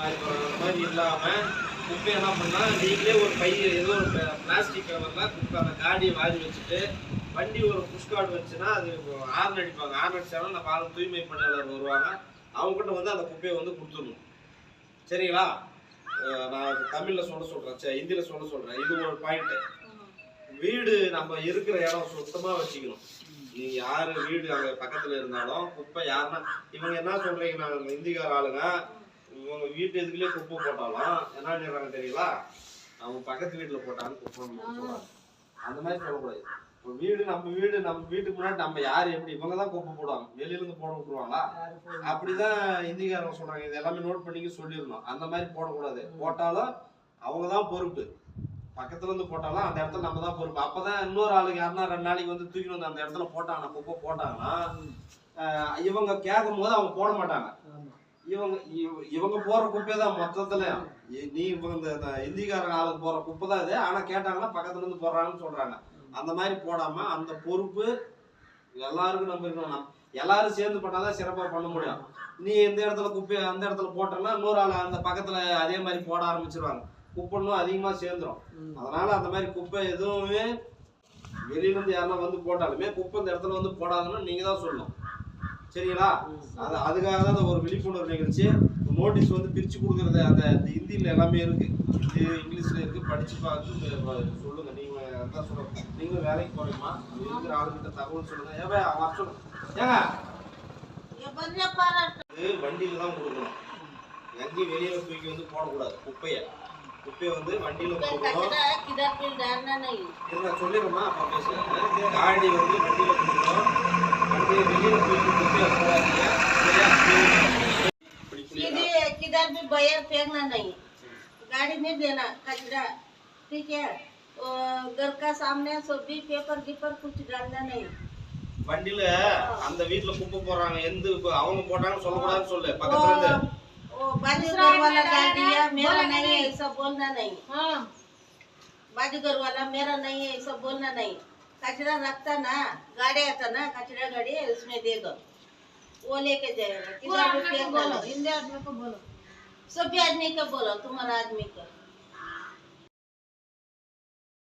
மாதிரி போறாங்க. அந்த மாதிரி இல்லாம குப்பை என்ன பண்ணா நீங்களே ஒரு பை ஏதோ ஒரு பிளாஸ்டிக் கவர்ல குப்பை அந்த காடியை வாரி வச்சுட்டு வண்டி ஒரு புஷ் கார்டு வச்சுன்னா அது ஆர்ன் அடிப்பாங்க. ஆர்ன் அடிச்சாலும் நம்ம ஆள் தூய்மை பணியாளர் வருவாங்க. அவங்ககிட்ட வந்து அந்த குப்பையை வந்து கொடுத்துடணும். சரிங்களா? நான் தமிழ்ல சொல்றேன், ஹிந்தியில சொல்றேன். இது ஒரு பாயிண்ட். வீடு நம்ம இருக்கிற இடம் சுத்தமா வச்சுக்கணும். நீ யாரு வீடு அங்க பக்கத்துல இருந்தாலும் குப்பை யாருன்னா இவங்க என்ன சொல்றீங்க, நாங்க இந்திக்கார ஆளுங்க இவங்க வீட்டு எதுக்குள்ளே குப்பை போட்டாலும் என்ன சொல்றாங்க தெரியுங்களா, அவங்க பக்கத்து வீட்டுல போட்டாலும் குப்பை சொல்றாங்க. அந்த மாதிரி சொல்லக்கூடாது. நம்ம வீட்டுக்கு முன்னாடி நம்ம யாரு எப்படி இவங்கதான் குப்பை போடுவாங்க, வெளியில இருந்து போட விட்டுருவாங்களா? அப்படிதான் இந்திக்காரங்க சொல்றாங்க. இது எல்லாமே நோட் பண்ணி சொல்லிடணும். அந்த மாதிரி போடக்கூடாது. போட்டாலும் அவங்கதான் பொறுப்பு. பக்கத்துல இருந்து போட்டாலும் அந்த இடத்துல நம்ம தான் பொறுப்பு. அப்பதான் இன்னொரு ஆளுங்க யாருன்னா 2 நாளைக்கு வந்து தூக்கி வந்து அந்த இடத்துல போட்டாங்கன்னா குப்பை போட்டாங்கன்னா இவங்க கேட்கும் போது அவங்க போட மாட்டாங்க. இவங்க போற குப்பை தான் மொத்தத்துல. நீ இவங்க இந்த இந்திக்காரங்க ஆளுக்கு போற குப்பை தான் இது. ஆனா கேட்டாங்கன்னா பக்கத்துல இருந்து போடுறாங்கன்னு சொல்றாங்க. அந்த மாதிரி போடாம அந்த பொறுப்பு எல்லாருக்கும் நம்ம இருக்கணும். எல்லாரும் சேர்ந்து பண்ணாதான் சிறப்பா பண்ண முடியும். நீ எந்த இடத்துல குப்பையை அந்த இடத்துல போட்டோம்னா இன்னொரு ஆள் அந்த பக்கத்துல அதே மாதிரி போட ஆரம்பிச்சிருவாங்க. குப்பைன்னும் அதிகமா சேர்ந்துரும். அதனால அந்த மாதிரி குப்பை எதுவுமே வெளியில இருந்து யாருன்னா வந்து போட்டாலுமே குப்பை இந்த இடத்துல வந்து போடாதுன்னு நீங்க தான் சொல்லணும். சரிங்களா? அதுக்காக தான் ஒரு விழிப்புணர்வு நிகழ்ச்சி. நோட்டீஸ் வந்து பிரிச்சு கொடுக்கறது அந்த ஹிந்தியில எல்லாமே இருக்கு, இங்கிலீஷ்ல இருக்கு. படிச்சு பார்த்து சொல்லுங்க. நீங்க அதான் சொல்லுங்க. நீங்களும் வேலைக்கு போறீங்கம்மா, இருக்கிற ஆளுகிட்ட தகவல் சொல்லுங்க. ஏன் சொல்லுங்க ஏங்க வண்டியில தான் கொடுக்கணும். எங்கேயும் வெளியில தூக்கி வந்து போடக்கூடாது. குப்பையை வந்து வண்டியில கொடுக்கணும். சொல்லிடுமா அப்பா பேசுறேன். காடி வந்து வண்டியில கொடுக்கணும். வண்டியை வெளியில தூக்கி குப்பையை போடாதீங்க. किधर भी बाहर फेंकना नहीं, गाड़ी में देना कचरा, ठीक है? घर का सामने सब भी पेपर गिपर कुछ डालना नहीं. வண்டியில அந்த வீட்ல குப்பை போடுறாங்க, எந்த அவங்க போட்டாங்கன்னு சொல்லக்கூடாதுன்னு சொல்லு. பக்கத்துல இருந்து बाजूगर वाला डाल दिया, मेरा नहीं है ऐसा बोलना नहीं. हाँ, बाजूगर वाला मेरा नहीं है ऐसा बोलना नहीं. कचरा रखता ना, गाड़ी आता ना कचरा गाड़ी, उसमें दे दो, वो लेके जाएगा. किधर भी फेंक बोलो, हिंदी आदमी को बोलो, सभी आदमी को बोलो, तुम्हारा आदमी को.